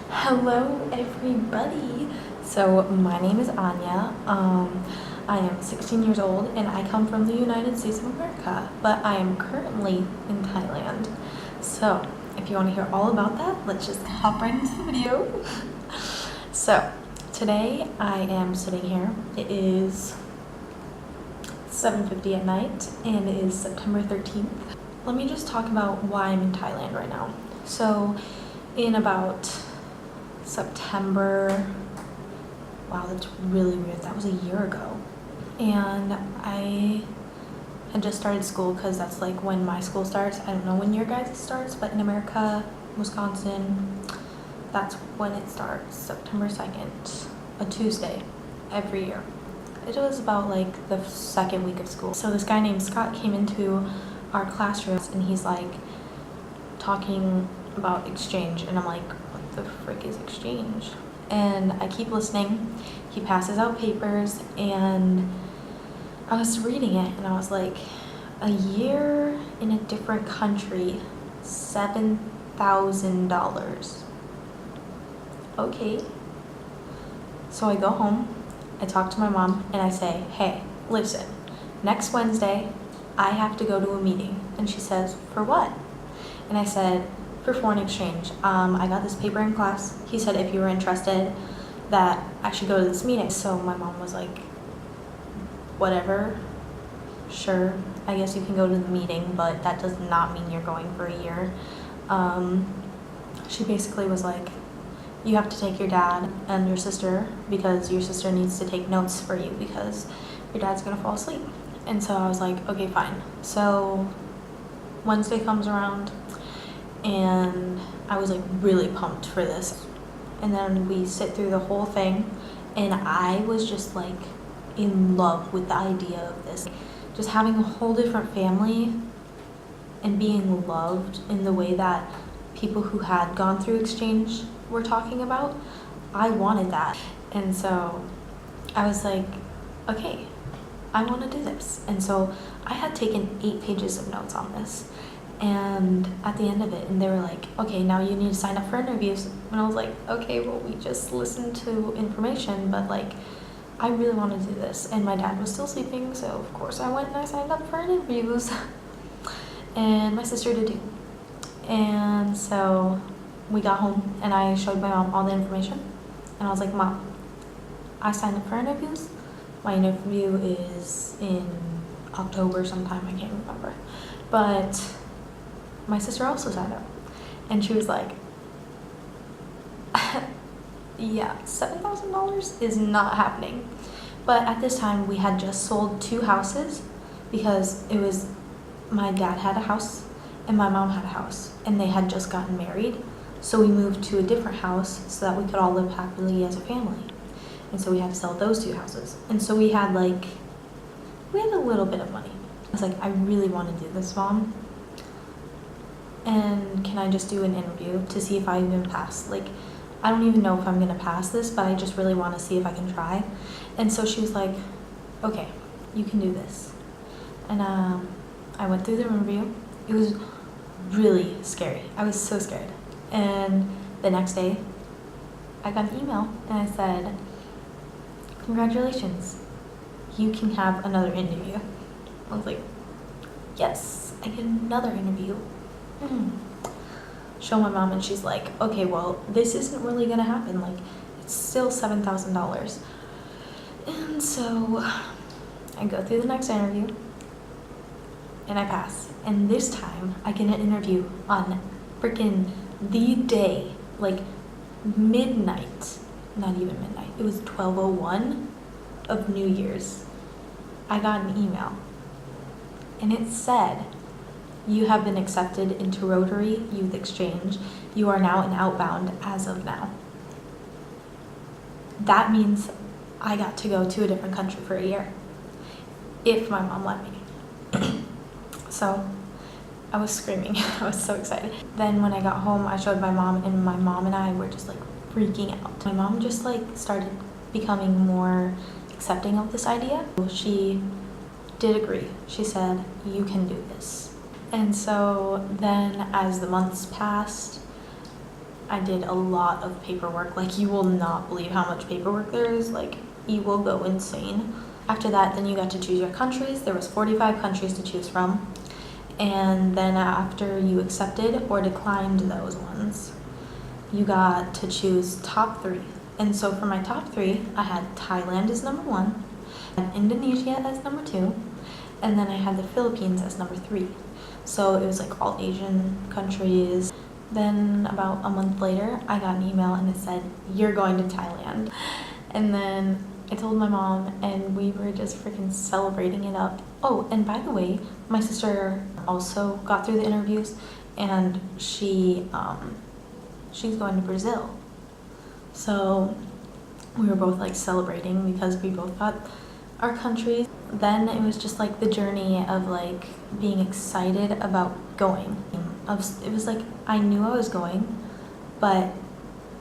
Hello everybody. So my name is Anya. I am 16 years old and I come from the United States of America, but I am currently in Thailand. So if you want to hear all about that, let's just hop right into the video. So today I am sitting here. It is 7:50 at night and it is September 13th. Let me just talk about why I'm in Thailand right now. So in about September, wow, that's really weird. That was a year ago. And I had just started school because that's like when my school starts. I don't know when your guys' starts, but in America, Wisconsin, that's when it starts, September 2nd, a Tuesday every year. It was about like the second week of school. So this guy named Scott came into our classrooms and he's like talking about exchange, and I'm like, what the frick is exchange? And I keep listening. He passes out papers and I was reading it and I was like, a year in a different country, $7,000. Okay. So I go home, I talk to my mom and I say, hey, listen, next Wednesday I have to go to a meeting. And she says, for what? And I said, for foreign exchange. I got this paper in class. He said if you were interested that I should go to this meeting. So my mom was like, whatever, sure, I guess you can go to the meeting, but that does not mean you're going for a year. She basically was like, you have to take your dad and your sister because your sister needs to take notes for you because your dad's gonna fall asleep. And so I was like, okay, fine. So Wednesday comes around and I was like really pumped for this. And then we sit through the whole thing and I was just like in love with the idea of this. Just having a whole different family and being loved in the way that people who had gone through exchange were talking about. I wanted that. And so I was like, okay, I want to do this. And so I had taken 8 pages of notes on this. And at the end of it, and they were like, okay, now you need to sign up for interviews. And I was like, okay, well, we just listened to information, but like, I really want to do this. And my dad was still sleeping, so of course I went and I signed up for interviews. And my sister did too. And so we got home and I showed my mom all the information. And I was like, Mom, I signed up for interviews. My interview is in October sometime, I can't remember. But my sister also signed up. And she was like, yeah, $7,000 is not happening. But at this time, we had just sold 2 houses because it was, my dad had a house and my mom had a house. And they had just gotten married. So we moved to a different house so that we could all live happily as a family. And so we had to sell those 2 houses. And so we had a little bit of money. I was like, I really want to do this, Mom. And can I just do an interview to see if I even pass? Like, I don't even know if I'm gonna pass this, but I just really want to see if I can try. And so she was like, okay, you can do this. And I went through the interview. It was really scary. I was so scared. And the next day, I got an email and I said, congratulations, you can have another interview. I was like, yes, I get another interview. Show my mom and she's like, okay, well, this isn't really gonna happen. Like, it's still $7,000. And so I go through the next interview and I pass. And this time I get an interview on freaking the day, like midnight, not even midnight. It was 12:01 of New Year's. I got an email and it said, you have been accepted into Rotary Youth Exchange. You are now an outbound as of now. That means I got to go to a different country for a year, if my mom let me. So I was screaming. I was so excited. Then when I got home, I showed my mom, and my mom and I were just like freaking out. My mom just like started becoming more accepting of this idea. She did agree. She said, you can do this. And so then as the months passed, I did a lot of paperwork. Like, you will not believe how much paperwork there is. Like, you will go insane. After that, then you got to choose your countries. There was 45 countries to choose from. And then after you accepted or declined those ones, you got to choose top 3. And so for my top 3, I had Thailand as number 1, I had Indonesia as number 2, and then I had the Philippines as number 3. So it was like all Asian countries. Then about a month later, I got an email and it said, "You're going to Thailand." And then I told my mom, and we were just freaking celebrating it up. Oh, and by the way, my sister also got through the interviews, and she's going to Brazil. So we were both like celebrating because we both got our countries. Then it was just like the journey of like being excited about going. It was like I knew I was going, but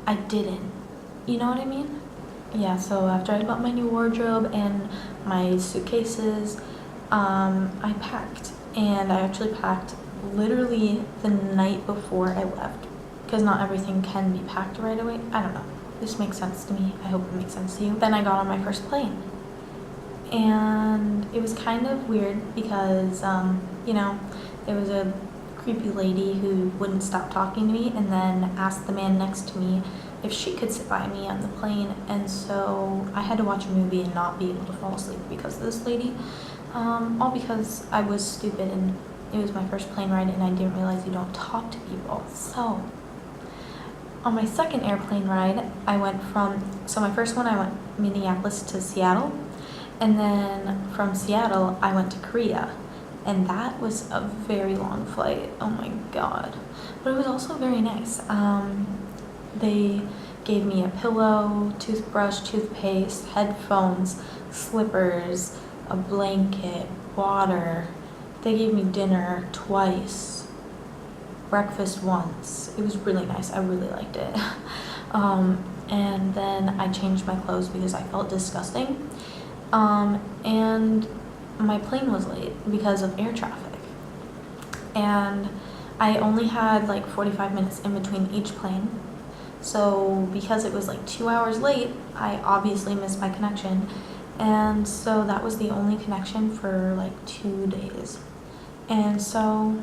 I didn't. You know what I mean? Yeah, so after I bought my new wardrobe and my suitcases, I packed. And I actually packed literally the night before I left, because not everything can be packed right away. I don't know. This makes sense to me. I hope it makes sense to you. Then I got on my first plane. And it was kind of weird because, there was a creepy lady who wouldn't stop talking to me and then asked the man next to me if she could sit by me on the plane. And so I had to watch a movie and not be able to fall asleep because of this lady. All because I was stupid and it was my first plane ride and I didn't realize you don't talk to people. So on my second airplane ride, my first one I went Minneapolis to Seattle, and then from Seattle I went to Korea, and that was a very long flight. Oh my god. But it was also very nice. They gave me a pillow, toothbrush, toothpaste, headphones, slippers, a blanket, water. They gave me dinner twice, breakfast once. It was really nice. I really liked it. And then I changed my clothes because I felt disgusting. And my plane was late because of air traffic. And I only had like 45 minutes in between each plane. So because it was like 2 hours late, I obviously missed my connection. And so that was the only connection for like 2 days. And so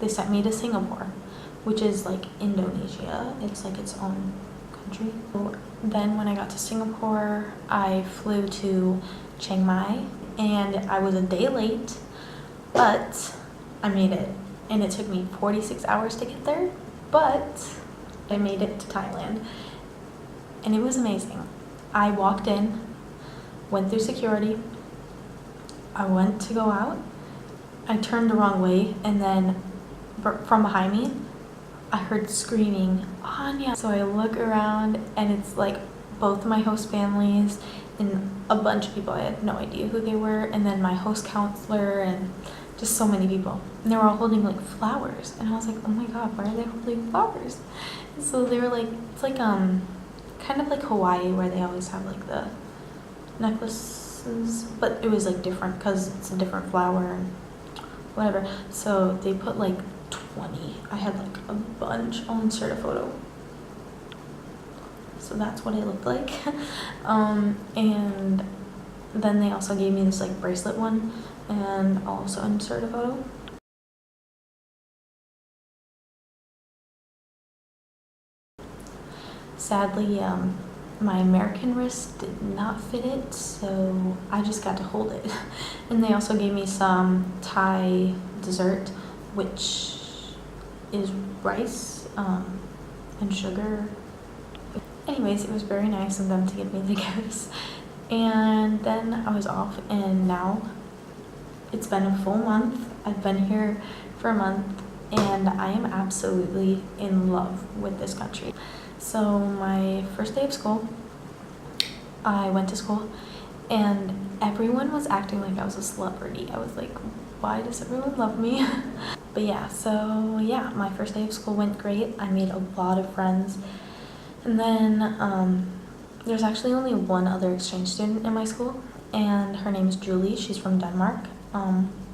they sent me to Singapore, which is like Indonesia. It's like its own country. So then when I got to Singapore, I flew to Chiang Mai, and I was a day late, but I made it. And it took me 46 hours to get there, but I made it to Thailand. And it was amazing. I walked in, went through security, I went to go out, I turned the wrong way, and then from behind me, I heard screaming, "Anya!" So I look around, and it's like both my host families and a bunch of people. I had no idea who they were, and then my host counselor and just so many people. And they were all holding like flowers, and I was like, oh my god, why are they holding flowers? And so they were like, it's like kind of like Hawaii, where they always have like the necklaces, but it was like different because it's a different flower and whatever. So they put like 20. I had like a bunch. I'll insert a photo. So that's what it looked like. And then they also gave me this like bracelet one, and I'll also insert a photo. Sadly, my American wrist did not fit it, so I just got to hold it. And they also gave me some Thai dessert, which is rice and sugar. Anyways, it was very nice of them to give me the gifts. And then I was off, and now it's been a full month. I've been here for a month, and I am absolutely in love with this country. So my first day of school, I went to school, and everyone was acting like I was a celebrity. I was like, why does everyone love me? But yeah, so yeah, my first day of school went great. I made a lot of friends. And then there's actually only one other exchange student in my school, and her name is Julie. She's from Denmark.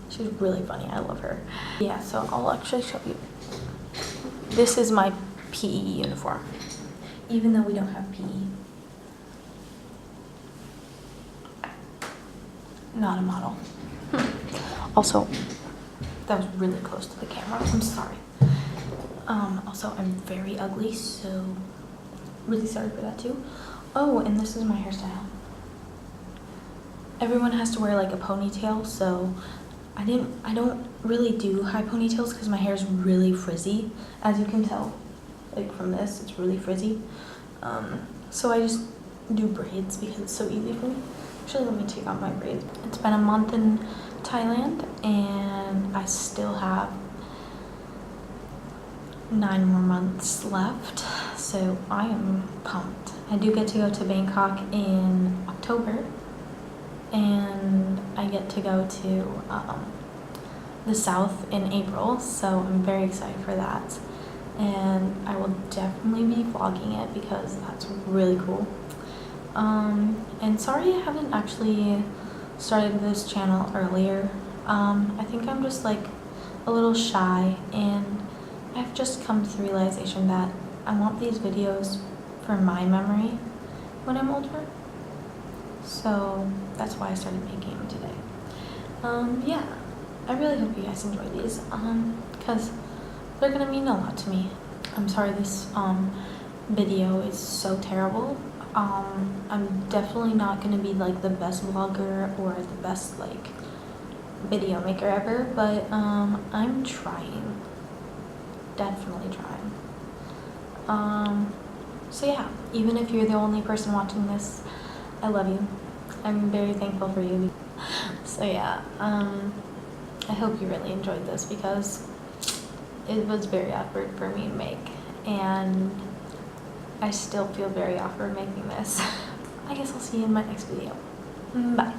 She's really funny. I love her. Yeah, so I'll actually show you. This is my PE uniform, even though we don't have PE. Not a model. Also, that was really close to the camera. I'm sorry. Also, I'm very ugly, so really sorry for that too. Oh, and this is my hairstyle. Everyone has to wear like a ponytail, so I don't really do high ponytails because my hair is really frizzy, as you can tell. Like from this, it's really frizzy. So I just do braids because it's so easy for me. Actually, let me take out my braids. It's been a month in Thailand and I still have 9 more months left, so I am pumped. I do get to go to Bangkok in October, and I get to go to the south in April, so I'm very excited for that. And I will definitely be vlogging it because that's really cool. And sorry I haven't actually started this channel earlier. I think I'm just like a little shy, and I've just come to the realization that I want these videos for my memory when I'm older. So that's why I started making them today. Yeah, I really hope you guys enjoy these because they're gonna mean a lot to me. I'm sorry this video is so terrible. I'm definitely not gonna be like the best vlogger or the best like video maker ever, but I'm trying. Definitely trying. So yeah, even if you're the only person watching this, I love you. I'm very thankful for you. So yeah, I hope you really enjoyed this because it was very awkward for me to make, and I still feel very awkward making this. I guess I'll see you in my next video. Bye.